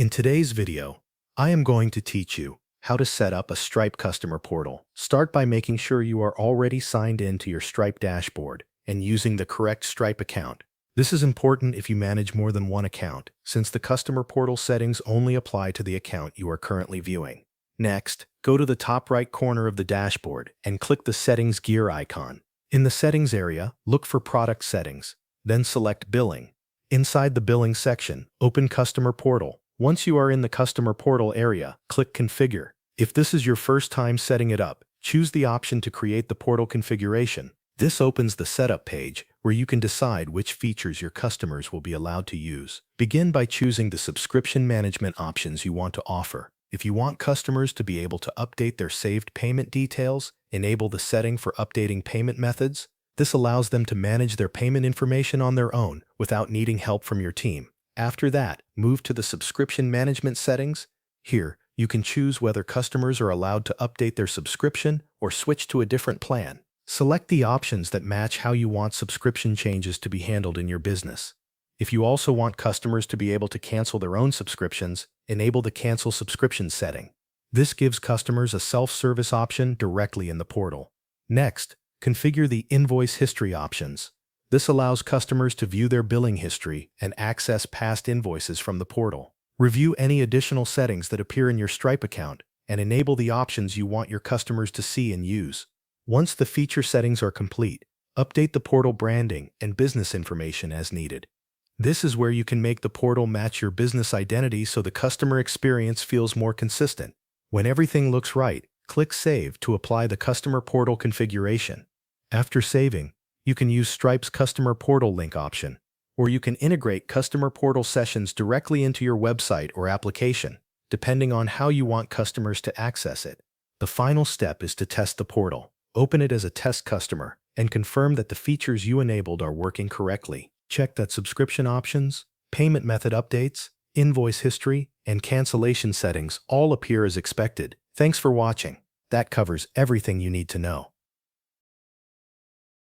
In today's video, I am going to teach you how to set up a Stripe customer portal. Start by making sure you are already signed in to your Stripe dashboard and using the correct Stripe account. This is important if you manage more than one account, since the customer portal settings only apply to the account you are currently viewing. Next, go to the top right corner of the dashboard and click the Settings gear icon. In the Settings area, look for Product Settings, then select Billing. Inside the Billing section, open Customer Portal. Once you are in the Customer Portal area, click Configure. If this is your first time setting it up, choose the option to create the portal configuration. This opens the Setup page, where you can decide which features your customers will be allowed to use. Begin by choosing the subscription management options you want to offer. If you want customers to be able to update their saved payment details, enable the setting for updating payment methods. This allows them to manage their payment information on their own without needing help from your team. After that, move to the subscription management settings. Here, you can choose whether customers are allowed to update their subscription or switch to a different plan. Select the options that match how you want subscription changes to be handled in your business. If you also want customers to be able to cancel their own subscriptions, enable the Cancel Subscription setting. This gives customers a self-service option directly in the portal. Next, configure the Invoice History options. This allows customers to view their billing history and access past invoices from the portal. Review any additional settings that appear in your Stripe account and enable the options you want your customers to see and use. Once the feature settings are complete, update the portal branding and business information as needed. This is where you can make the portal match your business identity so the customer experience feels more consistent. When everything looks right, click Save to apply the customer portal configuration. After saving, you can use Stripe's Customer Portal Link option, or you can integrate customer portal sessions directly into your website or application, depending on how you want customers to access it. The final step is to test the portal. Open it as a test customer and confirm that the features you enabled are working correctly. Check that subscription options, payment method updates, invoice history, and cancellation settings all appear as expected. Thanks for watching. That covers everything you need to know.